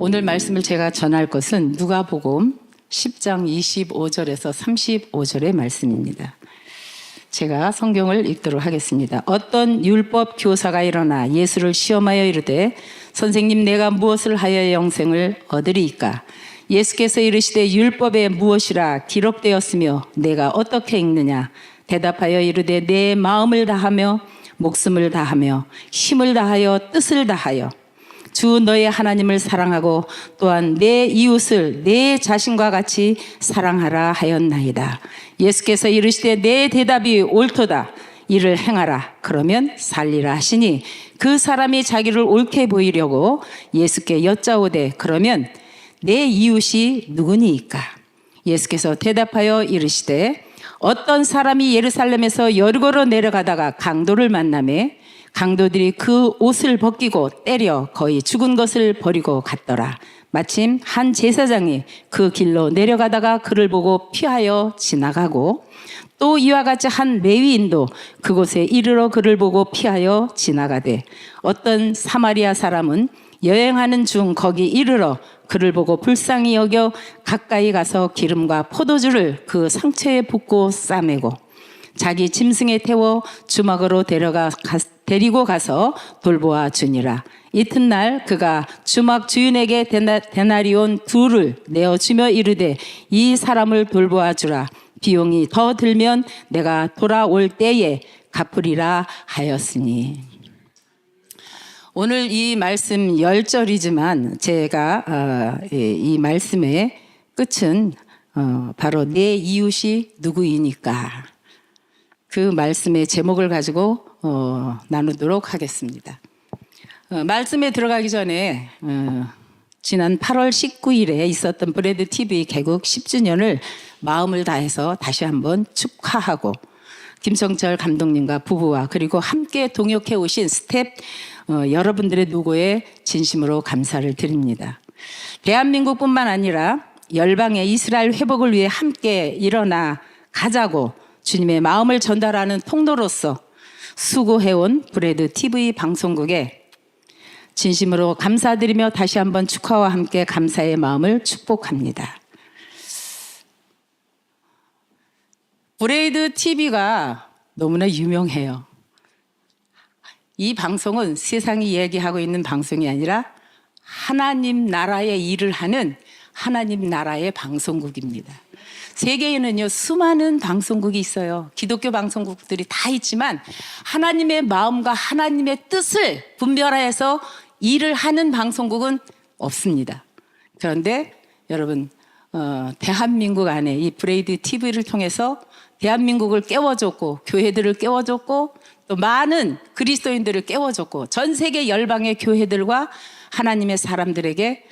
오늘 말씀을 제가 전할 것은 누가복음 10장 25절에서 35절의 말씀입니다. 제가 성경을 읽도록 하겠습니다. 어떤 율법 교사가 일어나 예수를 시험하여 이르되 선생님, 내가 무엇을 하여 영생을 얻으리이까? 예수께서 이르시되 율법에 무엇이라 기록되었으며 내가 어떻게 읽느냐? 대답하여 이르되 내 마음을 다하며 목숨을 다하며 힘을 다하여 뜻을 다하여 주 너의 하나님을 사랑하고 또한 내 이웃을 내 자신과 같이 사랑하라 하였나이다. 예수께서 이르시되 내 대답이 옳도다. 이를 행하라. 그러면 살리라 하시니 그 사람이 자기를 옳게 보이려고 예수께 여짜오되 그러면 내 이웃이 누구니이까? 예수께서 대답하여 이르시되 어떤 사람이 예루살렘에서 여리고로 내려가다가 강도를 만나매 강도들이 그 옷을 벗기고 때려 거의 죽은 것을 버리고 갔더라. 마침 한 제사장이 그 길로 내려가다가 그를 보고 피하여 지나가고 또 이와 같이 한 레위인도 그곳에 이르러 그를 보고 피하여 지나가되 어떤 사마리아 사람은 여행하는 중 거기 이르러 그를 보고 불쌍히 여겨 가까이 가서 기름과 포도주를 그 상처에 붓고 싸매고 자기 짐승에 태워 주막으로 데리고 가서 돌보아 주니라. 이튿날 그가 주막 주인에게 데나리온 2를 내어주며 이르되 이 사람을 돌보아 주라. 비용이 더 들면 내가 돌아올 때에 갚으리라 하였으니. 오늘 이 말씀 10절이지만 제가 이 말씀의 끝은 바로 내 이웃이 누구이니까 그 말씀의 제목을 가지고 나누도록 하겠습니다. 말씀에 들어가기 전에 지난 8월 19일에 있었던 브레드 TV 개국 10주년을 마음을 다해서 다시 한번 축하하고 김성철 감독님과 부부와 그리고 함께 동역해 오신 스텝 여러분들의 노고에 진심으로 감사를 드립니다. 대한민국뿐만 아니라 열방의 이스라엘 회복을 위해 함께 일어나 가자고 주님의 마음을 전달하는 통로로서 수고해온 브레드 TV 방송국에 진심으로 감사드리며 다시 한번 축하와 함께 감사의 마음을 축복합니다. 브레이드 TV가 너무나 유명해요. 이 방송은 세상이 얘기하고 있는 방송이 아니라 하나님 나라의 일을 하는 하나님 나라의 방송국입니다. 세계에는요 수많은 방송국이 있어요. 기독교 방송국들이 다 있지만 하나님의 마음과 하나님의 뜻을 분별해서 일을 하는 방송국은 없습니다. 그런데 여러분 대한민국 안에 이 브레이드 TV를 통해서 대한민국을 깨워줬고 교회들을 깨워줬고 또 많은 그리스도인들을 깨워줬고 전 세계 열방의 교회들과 하나님의 사람들에게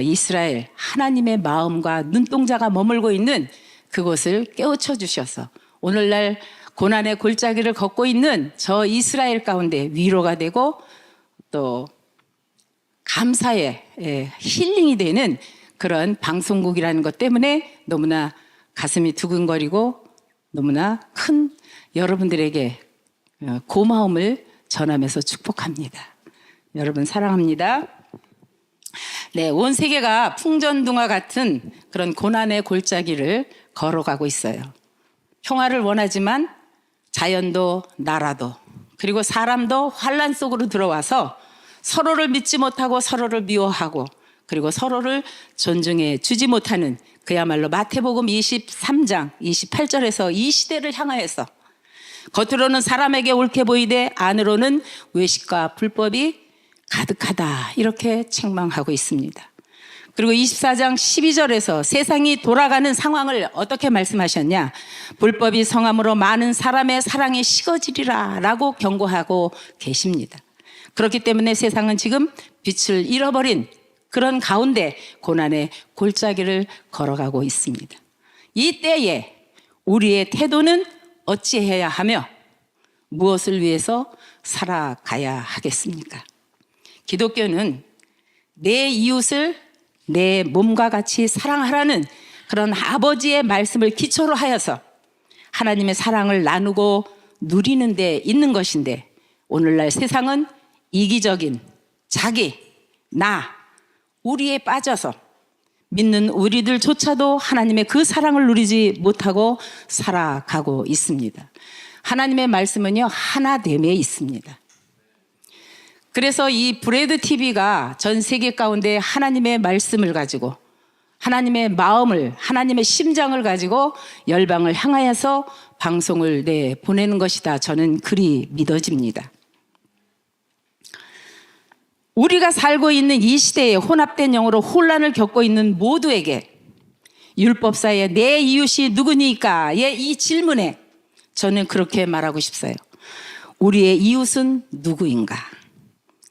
이스라엘 하나님의 마음과 눈동자가 머물고 있는 그곳을 깨우쳐 주셔서 오늘날 고난의 골짜기를 걷고 있는 저 이스라엘 가운데 위로가 되고 또 감사의 힐링이 되는 그런 방송국이라는 것 때문에 너무나 가슴이 두근거리고 너무나 큰 여러분들에게 고마움을 전하면서 축복합니다. 여러분 사랑합니다. 네, 온 세계가 풍전등화 같은 그런 고난의 골짜기를 걸어가고 있어요. 평화를 원하지만 자연도 나라도 그리고 사람도 환란 속으로 들어와서 서로를 믿지 못하고 서로를 미워하고 그리고 서로를 존중해 주지 못하는 그야말로 마태복음 23장 28절에서 이 시대를 향하여서 겉으로는 사람에게 옳게 보이되 안으로는 외식과 불법이 가득하다 이렇게 책망하고 있습니다. 그리고 24장 12절에서 세상이 돌아가는 상황을 어떻게 말씀하셨냐? 불법이 성함으로 많은 사람의 사랑이 식어지리라 라고 경고하고 계십니다. 그렇기 때문에 세상은 지금 빛을 잃어버린 그런 가운데 고난의 골짜기를 걸어가고 있습니다. 이 때에 우리의 태도는 어찌해야 하며 무엇을 위해서 살아가야 하겠습니까? 기독교는 내 이웃을 내 몸과 같이 사랑하라는 그런 아버지의 말씀을 기초로 하여서 하나님의 사랑을 나누고 누리는 데 있는 것인데 오늘날 세상은 이기적인 자기, 나, 우리에 빠져서 믿는 우리들조차도 하나님의 그 사랑을 누리지 못하고 살아가고 있습니다. 하나님의 말씀은요, 하나됨에 있습니다. 그래서 이 브레드 TV가 전 세계 가운데 하나님의 말씀을 가지고 하나님의 마음을, 하나님의 심장을 가지고 열방을 향하여서 방송을 보내는 것이다. 저는 그리 믿어집니다. 우리가 살고 있는 이 시대에 혼합된 영으로 혼란을 겪고 있는 모두에게 율법사에 내 이웃이 누구니까의 이 질문에 저는 그렇게 말하고 싶어요. 우리의 이웃은 누구인가?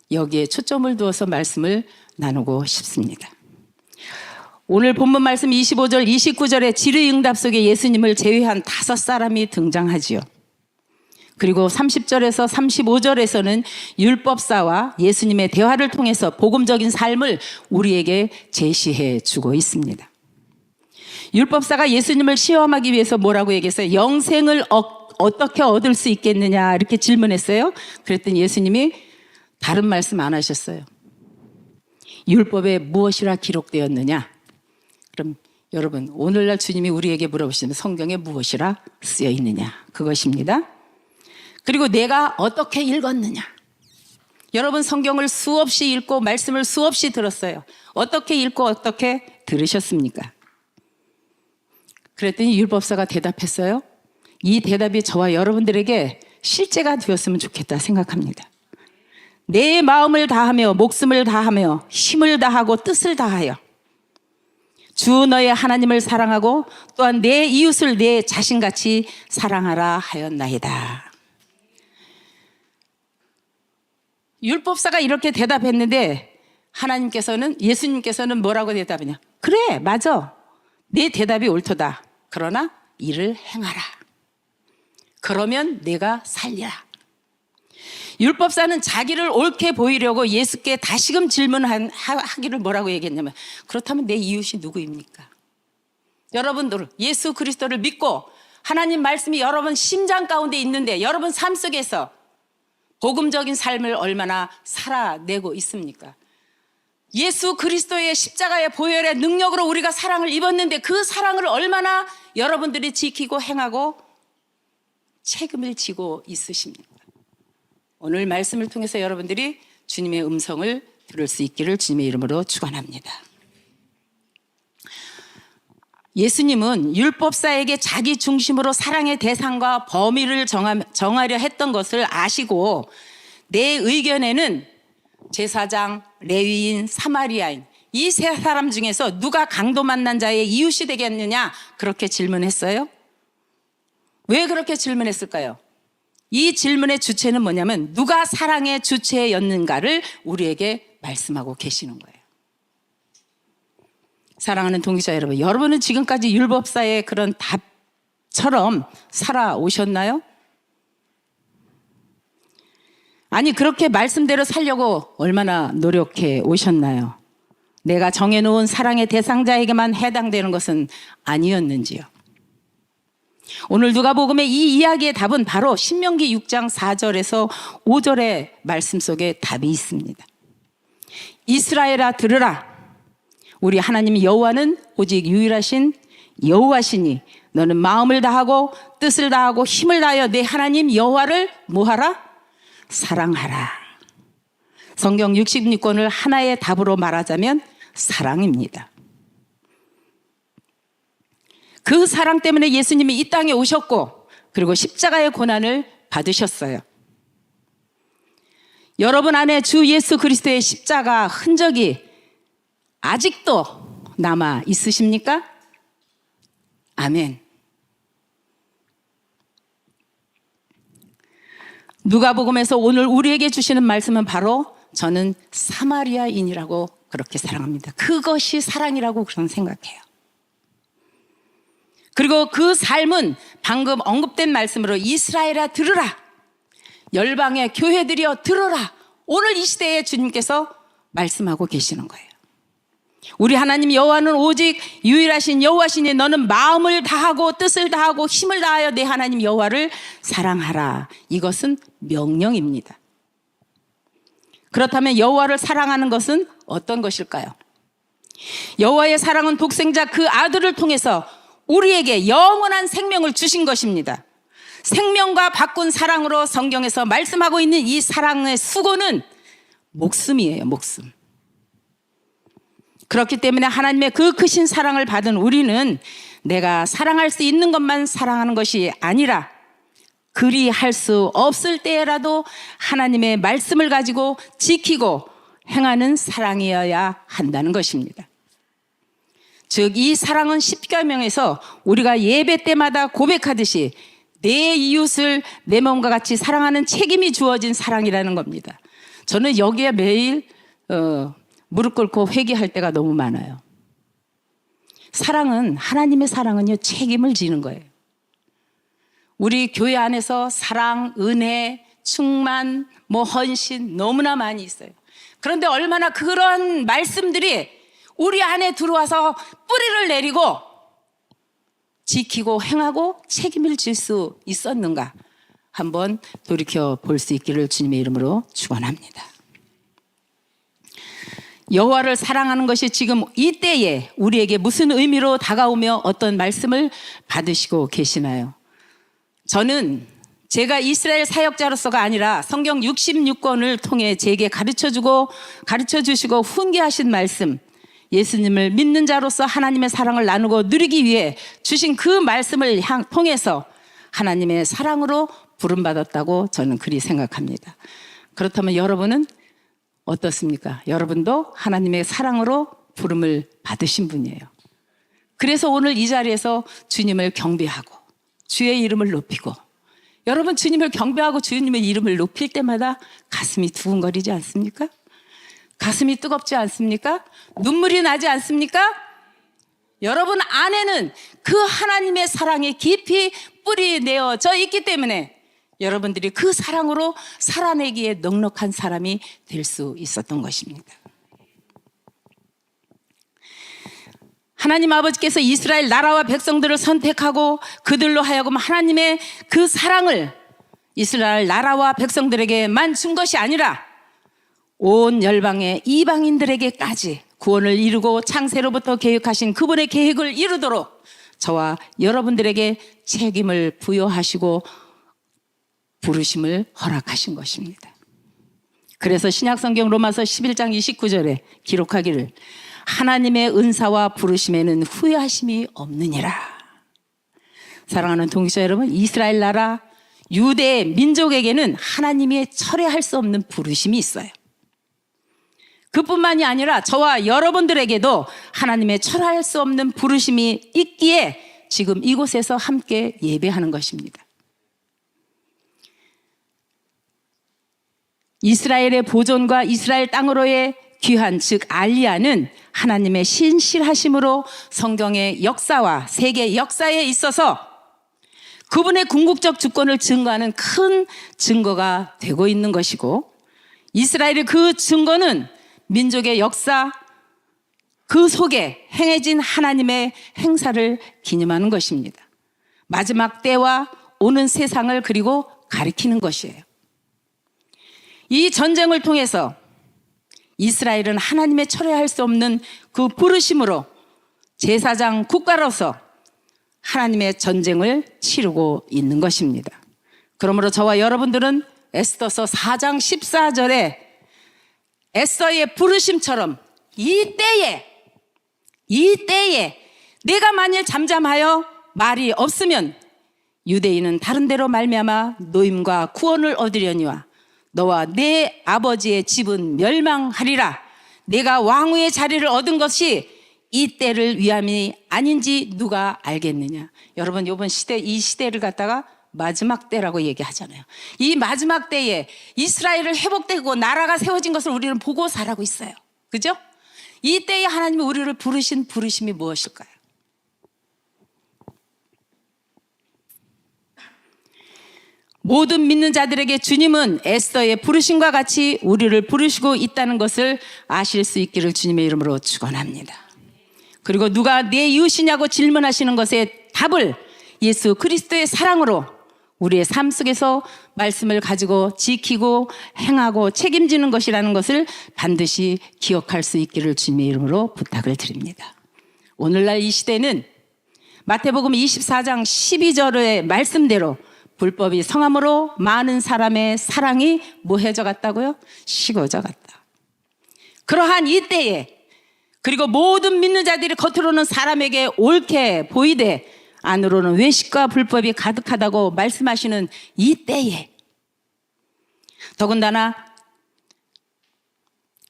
여기에 초점을 두어서 말씀을 나누고 싶습니다. 오늘 본문 말씀 25절, 29절의 질의응답 속에 예수님을 제외한 5사람이 등장하지요. 그리고 30절에서 35절에서는 율법사와 예수님의 대화를 통해서 복음적인 삶을 우리에게 제시해 주고 있습니다. 율법사가 예수님을 시험하기 위해서 뭐라고 얘기했어요? 영생을 어떻게 얻을 수 있겠느냐 이렇게 질문했어요. 그랬더니 예수님이 다른 말씀 안 하셨어요. 율법에 무엇이라 기록되었느냐? 그럼 여러분, 오늘날 주님이 우리에게 물어보시면 성경에 무엇이라 쓰여 있느냐? 그것입니다. 그리고 내가 어떻게 읽었느냐? 여러분 성경을 수없이 읽고 말씀을 수없이 들었어요. 어떻게 읽고 어떻게 들으셨습니까? 그랬더니 율법사가 대답했어요. 이 대답이 저와 여러분들에게 실제가 되었으면 좋겠다 생각합니다. 내 마음을 다하며 목숨을 다하며 힘을 다하고 뜻을 다하여 주 너의 하나님을 사랑하고 또한 내 이웃을 내 자신같이 사랑하라 하였나이다. 율법사가 이렇게 대답했는데 예수님께서는 뭐라고 대답하냐? 그래, 맞아. 네 대답이 옳도다. 그러나 이를 행하라. 그러면 내가 살리라. 율법사는 자기를 옳게 보이려고 예수께 다시금 질문하기를 뭐라고 얘기했냐면, 그렇다면 내 이웃이 누구입니까? 여러분들 예수 그리스도를 믿고 하나님 말씀이 여러분 심장 가운데 있는데 여러분 삶 속에서 복음적인 삶을 얼마나 살아내고 있습니까? 예수 그리스도의 십자가의 보혈의 능력으로 우리가 사랑을 입었는데 그 사랑을 얼마나 여러분들이 지키고 행하고 책임을 지고 있으십니까? 오늘 말씀을 통해서 여러분들이 주님의 음성을 들을 수 있기를 주님의 이름으로 축원합니다. 예수님은 율법사에게 자기 중심으로 사랑의 대상과 범위를 정하려 했던 것을 아시고 내 의견에는 제사장, 레위인, 사마리아인 이 세 사람 중에서 누가 강도 만난 자의 이웃이 되겠느냐 그렇게 질문했어요. 왜 그렇게 질문했을까요? 이 질문의 주체는 뭐냐면 누가 사랑의 주체였는가를 우리에게 말씀하고 계시는 거예요. 사랑하는 동기자 여러분, 여러분은 지금까지 율법사의 그런 답처럼 살아오셨나요? 아니 그렇게 말씀대로 살려고 얼마나 노력해 오셨나요? 내가 정해놓은 사랑의 대상자에게만 해당되는 것은 아니었는지요? 오늘 누가복음의 이 이야기의 답은 바로 신명기 6장 4절에서 5절의 말씀 속에 답이 있습니다. 이스라엘아 들으라. 우리 하나님 여호와는 오직 유일하신 여호와시니 너는 마음을 다하고 뜻을 다하고 힘을 다하여 내 하나님 여호와를 뭐하라? 사랑하라. 성경 66권을 하나의 답으로 말하자면 사랑입니다. 그 사랑 때문에 예수님이 이 땅에 오셨고 그리고 십자가의 고난을 받으셨어요. 여러분 안에 주 예수 그리스도의 십자가 흔적이 아직도 남아 있으십니까? 아멘. 누가복음에서 오늘 우리에게 주시는 말씀은 바로 저는 사마리아인이라고 그렇게 사랑합니다. 그것이 사랑이라고 저는 생각해요. 그리고 그 삶은 방금 언급된 말씀으로 이스라엘아 들으라. 열방의 교회들이여 들으라. 오늘 이 시대에 주님께서 말씀하고 계시는 거예요. 우리 하나님 여호와는 오직 유일하신 여호와시니 너는 마음을 다하고 뜻을 다하고 힘을 다하여 내 하나님 여호와를 사랑하라. 이것은 명령입니다. 그렇다면 여호와를 사랑하는 것은 어떤 것일까요? 여호와의 사랑은 독생자 그 아들을 통해서 우리에게 영원한 생명을 주신 것입니다. 생명과 바꾼 사랑으로 성경에서 말씀하고 있는 이 사랑의 수고는 목숨이에요, 목숨. 그렇기 때문에 하나님의 그 크신 사랑을 받은 우리는 내가 사랑할 수 있는 것만 사랑하는 것이 아니라 그리 할 수 없을 때라도 하나님의 말씀을 가지고 지키고 행하는 사랑이어야 한다는 것입니다. 즉, 이 사랑은 십계명에서 우리가 예배 때마다 고백하듯이 내 이웃을 내 몸과 같이 사랑하는 책임이 주어진 사랑이라는 겁니다. 저는 여기에 매일 무릎 꿇고 회개할 때가 너무 많아요. 사랑은, 하나님의 사랑은요, 책임을 지는 거예요. 우리 교회 안에서 사랑, 은혜, 충만, 헌신 너무나 많이 있어요. 그런데 얼마나 그런 말씀들이 우리 안에 들어와서 뿌리를 내리고 지키고 행하고 책임을 질 수 있었는가 한번 돌이켜 볼 수 있기를 주님의 이름으로 축원합니다. 여호와를 사랑하는 것이 지금 이때에 우리에게 무슨 의미로 다가오며 어떤 말씀을 받으시고 계시나요? 저는 제가 이스라엘 사역자로서가 아니라 성경 66권을 통해 제게 가르쳐 주시고 훈계하신 말씀, 예수님을 믿는 자로서 하나님의 사랑을 나누고 누리기 위해 주신 그 말씀을 통해서 하나님의 사랑으로 부름받았다고 저는 그리 생각합니다. 그렇다면 여러분은 어떻습니까? 여러분도 하나님의 사랑으로 부름을 받으신 분이에요. 그래서 오늘 이 자리에서 주님을 경배하고 주의 이름을 높이고, 여러분 주님을 경배하고 주님의 이름을 높일 때마다 가슴이 두근거리지 않습니까? 가슴이 뜨겁지 않습니까? 눈물이 나지 않습니까? 여러분 안에는 그 하나님의 사랑이 깊이 뿌리 내어져 있기 때문에 여러분들이 그 사랑으로 살아내기에 넉넉한 사람이 될 수 있었던 것입니다. 하나님 아버지께서 이스라엘 나라와 백성들을 선택하고 그들로 하여금 하나님의 그 사랑을 이스라엘 나라와 백성들에게만 준 것이 아니라 온 열방의 이방인들에게까지 구원을 이루고 창세로부터 계획하신 그분의 계획을 이루도록 저와 여러분들에게 책임을 부여하시고 부르심을 허락하신 것입니다. 그래서 신약성경 로마서 11장 29절에 기록하기를 하나님의 은사와 부르심에는 후회하심이 없느니라. 사랑하는 동역자 여러분, 이스라엘 나라 유대 민족에게는 하나님이 철회할 수 없는 부르심이 있어요. 그뿐만이 아니라 저와 여러분들에게도 하나님의 철회할 수 없는 부르심이 있기에 지금 이곳에서 함께 예배하는 것입니다. 이스라엘의 보존과 이스라엘 땅으로의 귀환, 즉 알리아는 하나님의 신실하심으로 성경의 역사와 세계 역사에 있어서 그분의 궁극적 주권을 증거하는 큰 증거가 되고 있는 것이고, 이스라엘의 그 증거는 민족의 역사 그 속에 행해진 하나님의 행사를 기념하는 것입니다. 마지막 때와 오는 세상을 그리고 가리키는 것이에요. 이 전쟁을 통해서 이스라엘은 하나님의 철회할 수 없는 그 부르심으로 제사장 국가로서 하나님의 전쟁을 치르고 있는 것입니다. 그러므로 저와 여러분들은 에스더서 4장 14절에 에스더의 부르심처럼 이때에 내가 만일 잠잠하여 말이 없으면 유대인은 다른 데로 말미암아 노임과 구원을 얻으려니와 너와 내 아버지의 집은 멸망하리라. 내가 왕후의 자리를 얻은 것이 이 때를 위함이 아닌지 누가 알겠느냐. 여러분 이번 시대, 이 시대를 갖다가 마지막 때라고 얘기하잖아요. 이 마지막 때에 이스라엘을 회복되고 나라가 세워진 것을 우리는 보고 살아가고 있어요. 그죠? 이 때에 하나님이 우리를 부르신 부르심이 무엇일까요? 모든 믿는 자들에게 주님은 에스더의 부르심과 같이 우리를 부르시고 있다는 것을 아실 수 있기를 주님의 이름으로 축원합니다. 그리고 누가 내 이웃이냐고 질문하시는 것에 답을 예수 그리스도의 사랑으로 우리의 삶 속에서 말씀을 가지고 지키고 행하고 책임지는 것이라는 것을 반드시 기억할 수 있기를 주님의 이름으로 부탁을 드립니다. 오늘날 이 시대는 마태복음 24장 12절의 말씀대로 불법이 성함으로 많은 사람의 사랑이 뭐해져 갔다고요? 식어져 갔다. 그러한 이때에, 그리고 모든 믿는 자들이 겉으로는 사람에게 옳게 보이되 안으로는 외식과 불법이 가득하다고 말씀하시는 이때에, 더군다나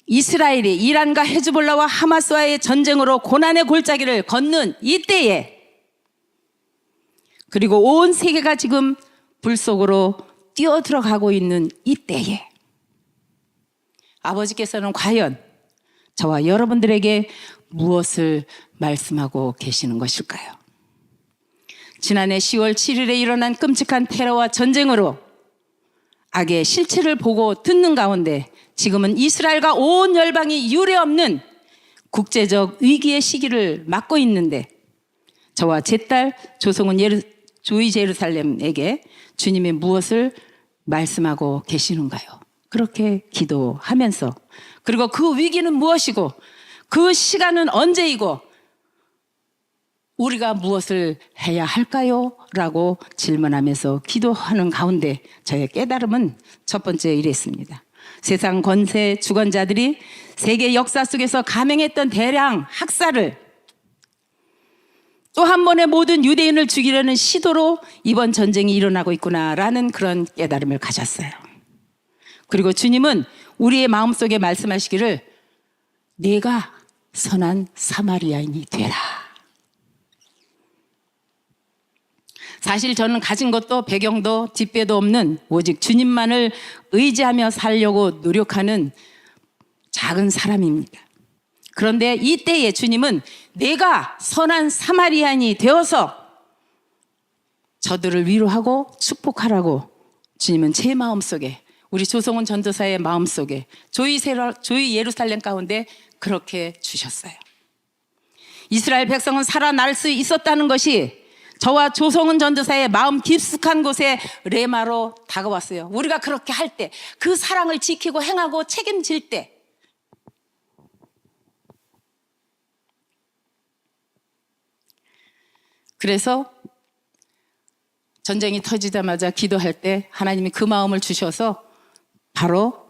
이스라엘이 이란과 헤즈볼라와 하마스와의 전쟁으로 고난의 골짜기를 걷는 이때에, 그리고 온 세계가 지금 불 속으로 뛰어들어가고 있는 이때에, 아버지께서는 과연 저와 여러분들에게 무엇을 말씀하고 계시는 것일까요? 지난해 10월 7일에 일어난 끔찍한 테러와 전쟁으로 악의 실체를 보고 듣는 가운데 지금은 이스라엘과 온 열방이 유례없는 국제적 위기의 시기를 맞고 있는데, 저와 제 딸 조성은 조이 제루살렘에게 주님이 무엇을 말씀하고 계시는가요? 그렇게 기도하면서, 그리고 그 위기는 무엇이고 그 시간은 언제이고 우리가 무엇을 해야 할까요? 라고 질문하면서 기도하는 가운데 저의 깨달음은 첫 번째 이랬습니다. 세상 권세 주권자들이 세계 역사 속에서 감행했던 대량 학살을 또 한 번에 모든 유대인을 죽이려는 시도로 이번 전쟁이 일어나고 있구나라는 그런 깨달음을 가졌어요. 그리고 주님은 우리의 마음속에 말씀하시기를 내가 선한 사마리아인이 되라. 사실 저는 가진 것도 배경도 뒷배도 없는 오직 주님만을 의지하며 살려고 노력하는 작은 사람입니다. 그런데 이때에 주님은 내가 선한 사마리아인이 되어서 저들을 위로하고 축복하라고 주님은 제 마음속에, 우리 조성은 전도사의 마음속에, 조이 예루살렘 가운데 그렇게 주셨어요. 이스라엘 백성은 살아날 수 있었다는 것이 저와 조성은 전도사의 마음 깊숙한 곳에 레마로 다가왔어요. 우리가 그렇게 할 때, 그 사랑을 지키고 행하고 책임질 때, 그래서 전쟁이 터지자마자 기도할 때 하나님이 그 마음을 주셔서 바로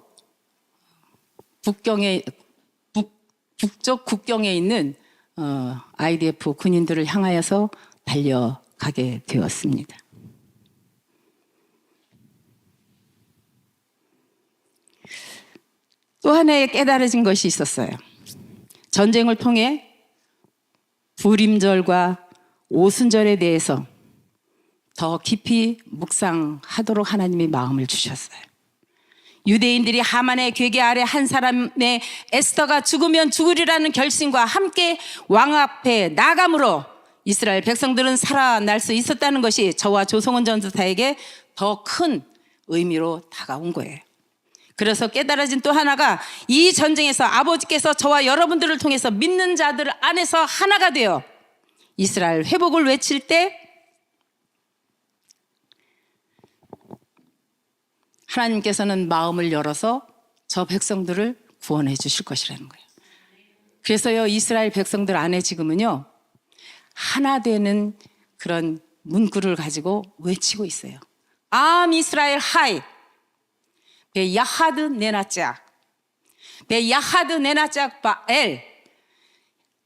북쪽 국경에 있는 IDF 군인들을 향하여서 달려가게 되었습니다. 또 하나의 깨달아진 것이 있었어요. 전쟁을 통해 불임절과 오순절에 대해서 더 깊이 묵상하도록 하나님이 마음을 주셨어요. 유대인들이 하만의 괴계 아래 한 사람의 에스더가 죽으면 죽으리라는 결심과 함께 왕 앞에 나감으로 이스라엘 백성들은 살아날 수 있었다는 것이 저와 조성은 전도사에게 더 큰 의미로 다가온 거예요. 그래서 깨달아진 또 하나가, 이 전쟁에서 아버지께서 저와 여러분들을 통해서 믿는 자들 안에서 하나가 되어 이스라엘 회복을 외칠 때 하나님께서는 마음을 열어서 저 백성들을 구원해 주실 것이라는 거예요. 그래서요, 이스라엘 백성들 안에 지금은요, 하나 되는 그런 문구를 가지고 외치고 있어요. 암 이스라엘 하이 베 야하드 네나짝 베 야하드 네나짝 바엘.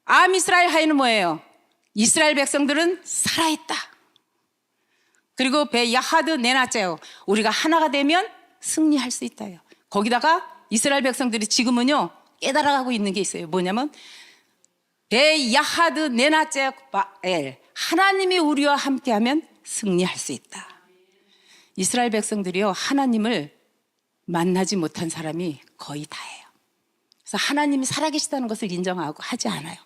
암 이스라엘 하이는 뭐예요? 이스라엘 백성들은 살아있다. 그리고 베 야하드 네나짝, 우리가 하나가 되면 승리할 수 있다요. 거기다가 이스라엘 백성들이 지금은요 깨달아가고 있는 게 있어요. 뭐냐면 베 야하드 네나짝 바엘, 하나님이 우리와 함께하면 승리할 수 있다. 이스라엘 백성들이요, 하나님을 만나지 못한 사람이 거의 다예요. 그래서 하나님이 살아계시다는 것을 인정하고 하지 않아요.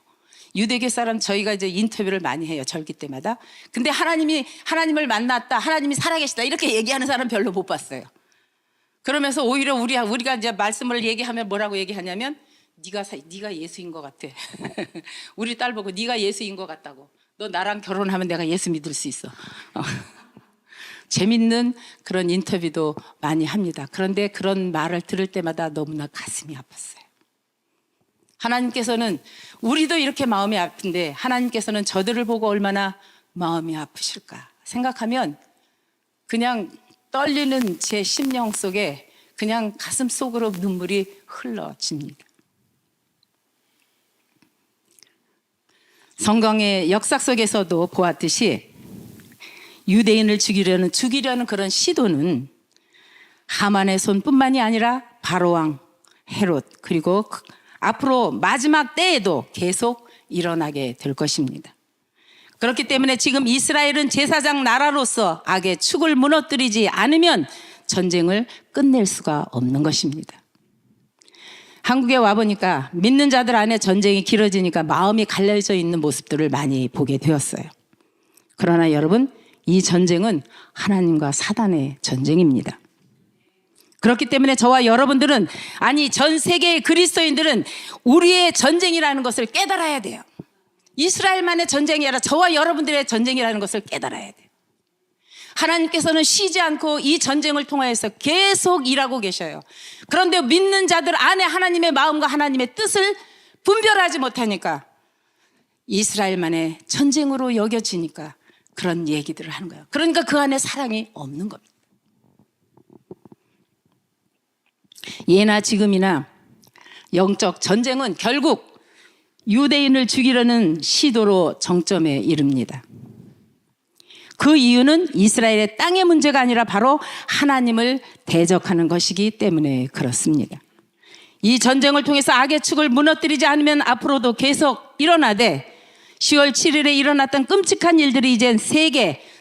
유대교 사람, 저희가 이제 인터뷰를 많이 해요, 절기 때마다. 근데 하나님을 만났다, 하나님이 살아계시다 이렇게 얘기하는 사람 별로 못 봤어요. 그러면서 오히려 우리가 이제 말씀을 얘기하면 뭐라고 얘기하냐면, 네가 예수인 것 같아. 우리 딸 보고 네가 예수인 것 같다고. 너 나랑 결혼하면 내가 예수 믿을 수 있어. 재밌는 그런 인터뷰도 많이 합니다. 그런데 그런 말을 들을 때마다 너무나 가슴이 아팠어요. 하나님께서는 우리도 이렇게 마음이 아픈데 하나님께서는 저들을 보고 얼마나 마음이 아프실까 생각하면 그냥 떨리는 제 심령 속에 그냥 가슴 속으로 눈물이 흘러집니다. 성경의 역사 속에서도 보았듯이 유대인을 죽이려는 그런 시도는 하만의 손뿐만이 아니라 바로왕 헤롯 그리고 앞으로 마지막 때에도 계속 일어나게 될 것입니다. 그렇기 때문에 지금 이스라엘은 제사장 나라로서 악의 축을 무너뜨리지 않으면 전쟁을 끝낼 수가 없는 것입니다. 한국에 와보니까 믿는 자들 안에 전쟁이 길어지니까 마음이 갈라져 있는 모습들을 많이 보게 되었어요. 그러나 여러분, 이 전쟁은 하나님과 사단의 전쟁입니다. 그렇기 때문에 저와 여러분들은, 아니 전 세계의 그리스도인들은 우리의 전쟁이라는 것을 깨달아야 돼요. 이스라엘만의 전쟁이 아니라 저와 여러분들의 전쟁이라는 것을 깨달아야 돼요. 하나님께서는 쉬지 않고 이 전쟁을 통하여서 계속 일하고 계셔요. 그런데 믿는 자들 안에 하나님의 마음과 하나님의 뜻을 분별하지 못하니까 이스라엘만의 전쟁으로 여겨지니까 그런 얘기들을 하는 거예요. 그러니까 그 안에 사랑이 없는 겁니다. 예나 지금이나 영적 전쟁은 결국 유대인을 죽이려는 시도로 정점에 이릅니다. 그 이유는 이스라엘의 땅의 문제가 아니라 바로 하나님을 대적하는 것이기 때문에 그렇습니다. 이 전쟁을 통해서 악의 축을 무너뜨리지 않으면 앞으로도 계속 일어나되 10월 7일에 일어났던 끔찍한 일들이 이젠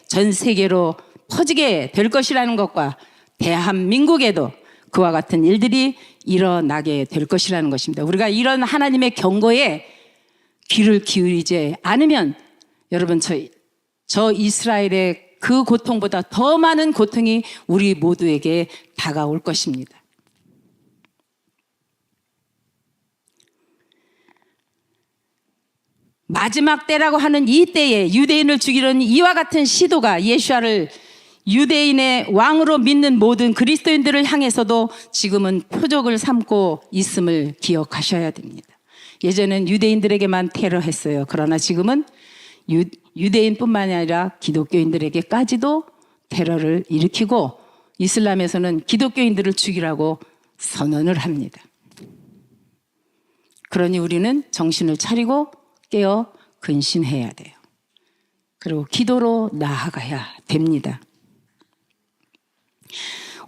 전 세계로 퍼지게 될 것이라는 것과 대한민국에도 그와 같은 일들이 일어나게 될 것이라는 것입니다. 우리가 이런 하나님의 경고에 귀를 기울이지 않으면 여러분 저 이스라엘의 그 고통보다 더 많은 고통이 우리 모두에게 다가올 것입니다. 마지막 때라고 하는 이 때에 유대인을 죽이려는 이와 같은 시도가 예수야를 유대인의 왕으로 믿는 모든 그리스도인들을 향해서도 지금은 표적을 삼고 있음을 기억하셔야 됩니다. 예전엔 유대인들에게만 테러했어요. 그러나 지금은 유대인뿐만 아니라 기독교인들에게까지도 테러를 일으키고 이슬람에서는 기독교인들을 죽이라고 선언을 합니다. 그러니 우리는 정신을 차리고 깨어 근신해야 돼요. 그리고 기도로 나아가야 됩니다.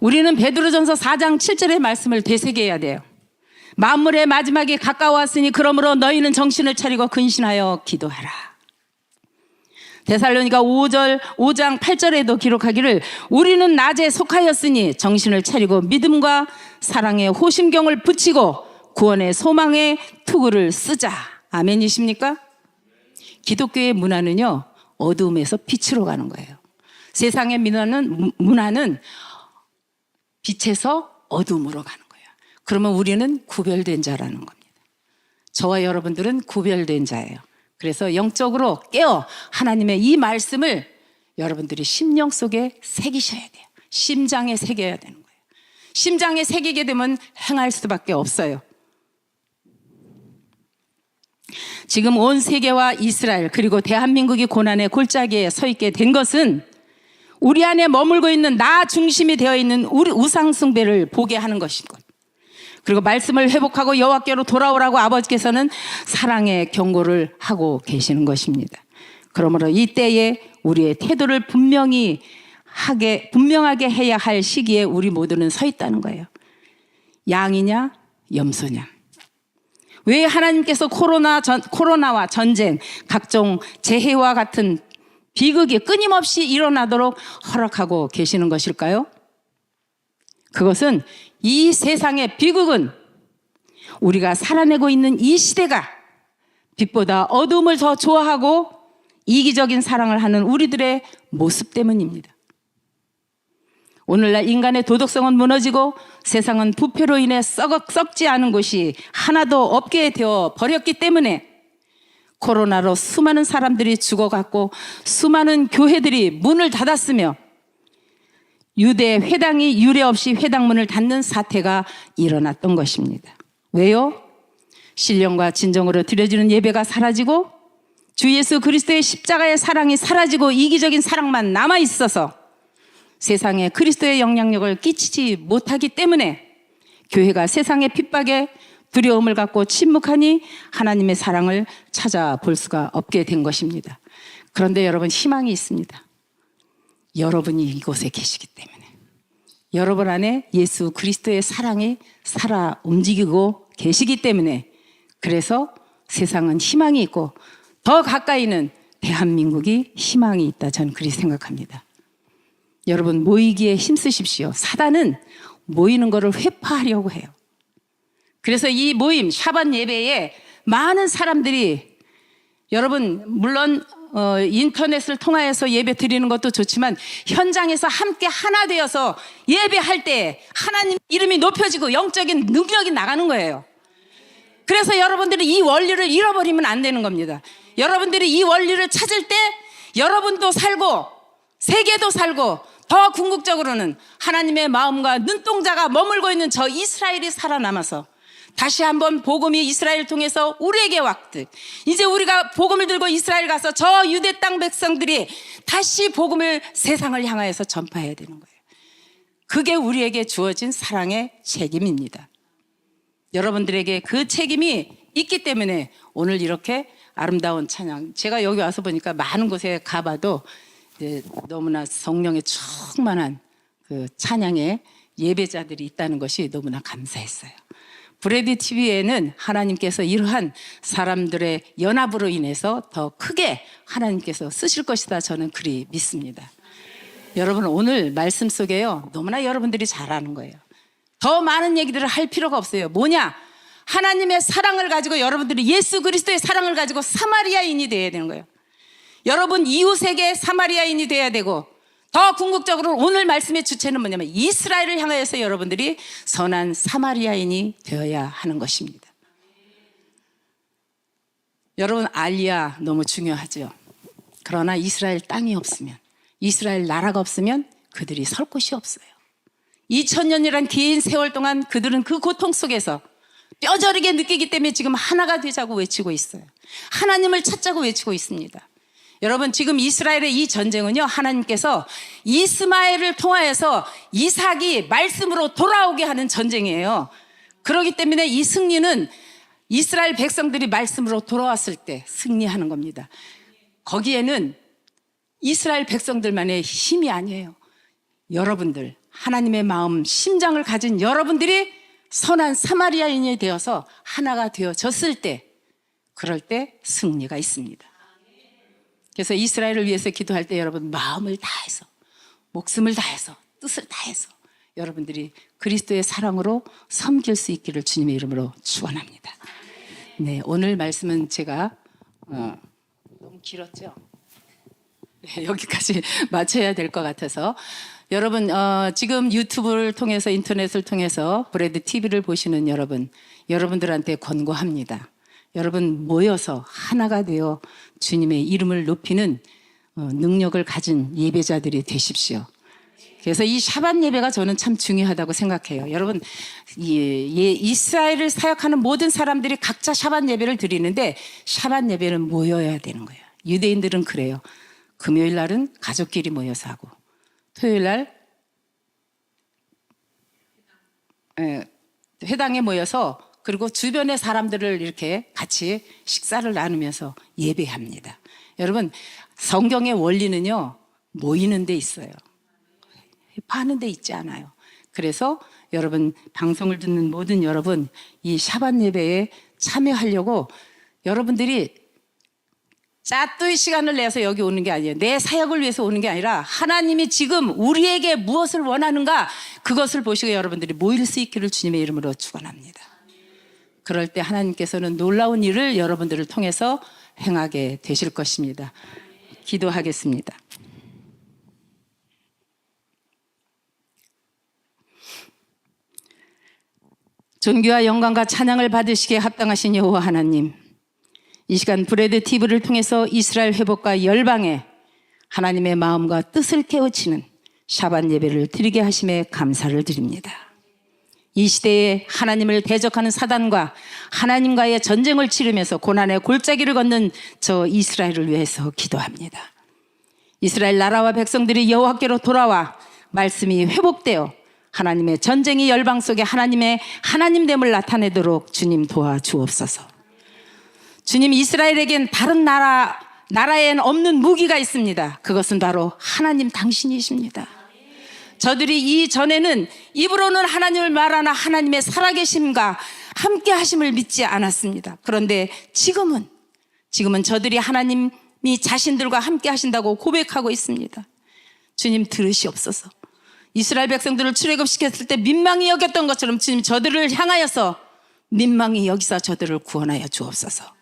우리는 베드로전서 4장 7절의 말씀을 되새겨야 돼요. 만물의 마지막이 가까웠으니 그러므로 너희는 정신을 차리고 근신하여 기도하라. 데살로니가 5장 8절에도 기록하기를 우리는 낮에 속하였으니 정신을 차리고 믿음과 사랑의 호심경을 붙이고 구원의 소망의 투구를 쓰자. 아멘이십니까? 기독교의 문화는요, 어두움에서 빛으로 가는 거예요. 세상의 문화는 빛에서 어둠으로 가는 거예요. 그러면 우리는 구별된 자라는 겁니다. 저와 여러분들은 구별된 자예요. 그래서 영적으로 깨어 하나님의 이 말씀을 여러분들이 심령 속에 새기셔야 돼요. 심장에 새겨야 되는 거예요. 심장에 새기게 되면 행할 수밖에 없어요. 지금 온 세계와 이스라엘 그리고 대한민국이 고난의 골짜기에 서 있게 된 것은 우리 안에 머물고 있는 나 중심이 되어 있는 우리 우상 숭배를 보게 하는 것이고, 그리고 말씀을 회복하고 여호와께로 돌아오라고 아버지께서는 사랑의 경고를 하고 계시는 것입니다. 그러므로 이때에 우리의 태도를 분명하게 해야 할 시기에 우리 모두는 서 있다는 거예요. 양이냐 염소냐. 왜 하나님께서 코로나와 전쟁, 각종 재해와 같은 비극이 끊임없이 일어나도록 허락하고 계시는 것일까요? 그것은 이 세상의 비극은 우리가 살아내고 있는 이 시대가 빛보다 어둠을 더 좋아하고 이기적인 사랑을 하는 우리들의 모습 때문입니다. 오늘날 인간의 도덕성은 무너지고 세상은 부패로 인해 썩지 않은 곳이 하나도 없게 되어 버렸기 때문에 코로나로 수많은 사람들이 죽어갔고 수많은 교회들이 문을 닫았으며 유대 회당이 유례 없이 회당문을 닫는 사태가 일어났던 것입니다. 왜요? 신령과 진정으로 드려지는 예배가 사라지고 주 예수 그리스도의 십자가의 사랑이 사라지고 이기적인 사랑만 남아 있어서 세상에 그리스도의 영향력을 끼치지 못하기 때문에 교회가 세상의 핍박에 두려움을 갖고 침묵하니 하나님의 사랑을 찾아볼 수가 없게 된 것입니다. 그런데 여러분, 희망이 있습니다. 여러분이 이곳에 계시기 때문에, 여러분 안에 예수 그리스도의 사랑이 살아 움직이고 계시기 때문에, 그래서 세상은 희망이 있고 더 가까이는 대한민국이 희망이 있다, 저는 그렇게 생각합니다. 여러분, 모이기에 힘쓰십시오. 사단은 모이는 것을 회파하려고 해요. 그래서 이 모임 샤반 예배에 많은 사람들이, 여러분 물론 인터넷을 통하여서 예배 드리는 것도 좋지만 현장에서 함께 하나 되어서 예배할 때 하나님 이름이 높여지고 영적인 능력이 나가는 거예요. 그래서 여러분들이 이 원리를 잃어버리면 안 되는 겁니다. 여러분들이 이 원리를 찾을 때 여러분도 살고 세계도 살고 더 궁극적으로는 하나님의 마음과 눈동자가 머물고 있는 저 이스라엘이 살아남아서 다시 한번 복음이 이스라엘 통해서 우리에게 왔듯, 이제 우리가 복음을 들고 이스라엘 가서 저 유대 땅 백성들이 다시 복음을 세상을 향하여서 전파해야 되는 거예요. 그게 우리에게 주어진 사랑의 책임입니다. 여러분들에게 그 책임이 있기 때문에 오늘 이렇게 아름다운 찬양, 제가 여기 와서 보니까 많은 곳에 가봐도 너무나 성령의 충만한 그 찬양의 예배자들이 있다는 것이 너무나 감사했어요. 브레드 TV에는 하나님께서 이러한 사람들의 연합으로 인해서 더 크게 하나님께서 쓰실 것이다, 저는 그리 믿습니다. 여러분, 오늘 말씀 속에요, 너무나 여러분들이 잘 아는 거예요. 더 많은 얘기들을 할 필요가 없어요. 뭐냐? 하나님의 사랑을 가지고, 여러분들이 예수 그리스도의 사랑을 가지고 사마리아인이 되어야 되는 거예요. 여러분 이웃에게 사마리아인이 되어야 되고, 더 궁극적으로 오늘 말씀의 주체는 뭐냐면 이스라엘을 향하여서 여러분들이 선한 사마리아인이 되어야 하는 것입니다. 여러분, 알리야 너무 중요하죠. 그러나 이스라엘 땅이 없으면, 이스라엘 나라가 없으면 그들이 설 곳이 없어요. 2000년이란 긴 세월 동안 그들은 그 고통 속에서 뼈저리게 느끼기 때문에 지금 하나가 되자고 외치고 있어요. 하나님을 찾자고 외치고 있습니다. 여러분, 지금 이스라엘의 이 전쟁은요, 하나님께서 이스마엘을 통하여서 이삭이 말씀으로 돌아오게 하는 전쟁이에요. 그렇기 때문에 이 승리는 이스라엘 백성들이 말씀으로 돌아왔을 때 승리하는 겁니다. 거기에는 이스라엘 백성들만의 힘이 아니에요. 여러분들, 하나님의 마음, 심장을 가진 여러분들이 선한 사마리아인이 되어서 하나가 되어졌을 때, 그럴 때 승리가 있습니다. 그래서 이스라엘을 위해서 기도할 때 여러분 마음을 다해서, 목숨을 다해서, 뜻을 다해서 여러분들이 그리스도의 사랑으로 섬길 수 있기를 주님의 이름으로 축원합니다. 네, 오늘 말씀은 제가 너무 길었죠? 네, 여기까지 마쳐야 될 것 같아서, 여러분 지금 유튜브를 통해서, 인터넷을 통해서 브레드 TV를 보시는 여러분들한테 권고합니다. 여러분 모여서 하나가 되어 주님의 이름을 높이는 능력을 가진 예배자들이 되십시오. 그래서 이 샤반 예배가 저는 참 중요하다고 생각해요. 여러분, 이스라엘을 사역하는 모든 사람들이 각자 샤반 예배를 드리는데 샤반 예배는 모여야 되는 거예요. 유대인들은 그래요. 금요일 날은 가족끼리 모여서 하고, 토요일 날 회당에 모여서, 그리고 주변의 사람들을 이렇게 같이 식사를 나누면서 예배합니다. 여러분, 성경의 원리는요, 모이는 데 있어요. 파는 데 있지 않아요. 그래서 여러분, 방송을 듣는 모든 여러분, 이 샤반 예배에 참여하려고 여러분들이 짜뚜이 시간을 내서 여기 오는 게 아니에요. 내 사역을 위해서 오는 게 아니라 하나님이 지금 우리에게 무엇을 원하는가, 그것을 보시고 여러분들이 모일 수 있기를 주님의 이름으로 축원합니다. 그럴 때 하나님께서는 놀라운 일을 여러분들을 통해서 행하게 되실 것입니다. 기도하겠습니다. 존귀와 영광과 찬양을 받으시기에 합당하신 여호와 하나님, 이 시간 브레드 TV를 통해서 이스라엘 회복과 열방에 하나님의 마음과 뜻을 깨우치는 샤반 예배를 드리게 하심에 감사를 드립니다. 이 시대에 하나님을 대적하는 사단과 하나님과의 전쟁을 치르면서 고난의 골짜기를 걷는 저 이스라엘을 위해서 기도합니다. 이스라엘 나라와 백성들이 여호와께로 돌아와 말씀이 회복되어 하나님의 전쟁이 열방 속에 하나님의 하나님됨을 나타내도록 주님 도와주옵소서. 주님, 이스라엘에겐 다른 나라엔 없는 무기가 있습니다. 그것은 바로 하나님 당신이십니다. 저들이 이전에는 입으로는 하나님을 말하나 하나님의 살아계심과 함께 하심을 믿지 않았습니다. 그런데 지금은 저들이 하나님이 자신들과 함께 하신다고 고백하고 있습니다. 주님, 들으시옵소서. 이스라엘 백성들을 출애굽시켰을 때 민망히 여겼던 것처럼 주님, 저들을 향하여서 민망히 여기서 저들을 구원하여 주옵소서.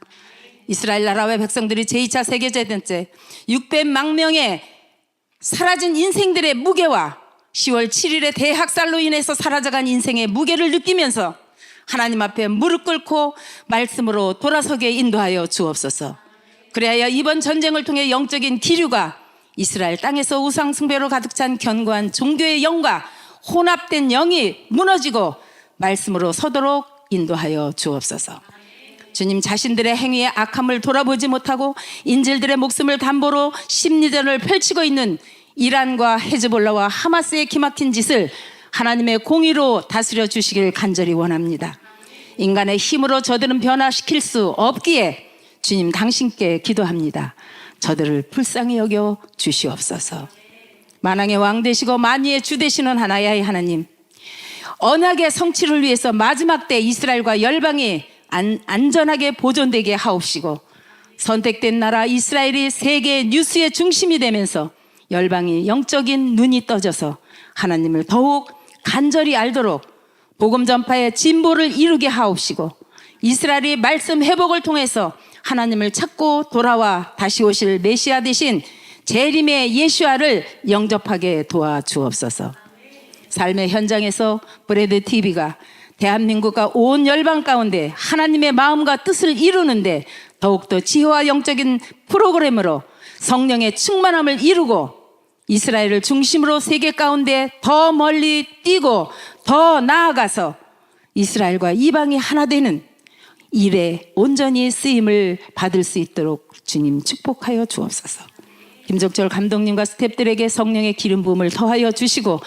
이스라엘 나라와 백성들이 제2차 세계대전 때 600만 명의 사라진 인생들의 무게와 10월 7일의 대학살로 인해서 사라져간 인생의 무게를 느끼면서 하나님 앞에 무릎 꿇고 말씀으로 돌아서게 인도하여 주옵소서. 그래야 이번 전쟁을 통해 영적인 기류가 이스라엘 땅에서 우상 숭배로 가득 찬 견고한 종교의 영과 혼합된 영이 무너지고 말씀으로 서도록 인도하여 주옵소서. 주님, 자신들의 행위의 악함을 돌아보지 못하고 인질들의 목숨을 담보로 심리전을 펼치고 있는 이란과 헤즈볼라와 하마스의 기막힌 짓을 하나님의 공의로 다스려 주시길 간절히 원합니다. 인간의 힘으로 저들은 변화시킬 수 없기에 주님, 당신께 기도합니다. 저들을 불쌍히 여겨 주시옵소서. 만왕의 왕 되시고 만유의 주 되시는 하나야의 하나님, 언약의 성취를 위해서 마지막 때 이스라엘과 열방이 안전하게 보존되게 하옵시고, 선택된 나라 이스라엘이 세계 뉴스의 중심이 되면서 열방이 영적인 눈이 떠져서 하나님을 더욱 간절히 알도록 복음 전파의 진보를 이루게 하옵시고, 이스라엘이 말씀 회복을 통해서 하나님을 찾고 돌아와 다시 오실 메시아 되신 재림의 예수아를 영접하게 도와주옵소서. 삶의 현장에서 브레드 TV가 대한민국과 온 열방 가운데 하나님의 마음과 뜻을 이루는데 더욱더 지혜와 영적인 프로그램으로 성령의 충만함을 이루고 이스라엘을 중심으로 세계 가운데 더 멀리 뛰고 더 나아가서 이스라엘과 이방이 하나 되는 일에 온전히 쓰임을 받을 수 있도록 주님 축복하여 주옵소서. 김적철 감독님과 스태프들에게 성령의 기름 부음을 더하여 주시고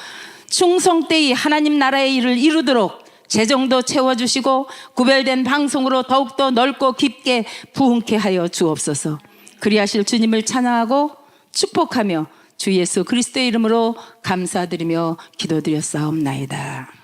충성되이 하나님 나라의 일을 이루도록 재정도 채워주시고 구별된 방송으로 더욱더 넓고 깊게 부흥케 하여 주옵소서. 그리하실 주님을 찬양하고 축복하며 주 예수 그리스도의 이름으로 감사드리며 기도드렸사옵나이다.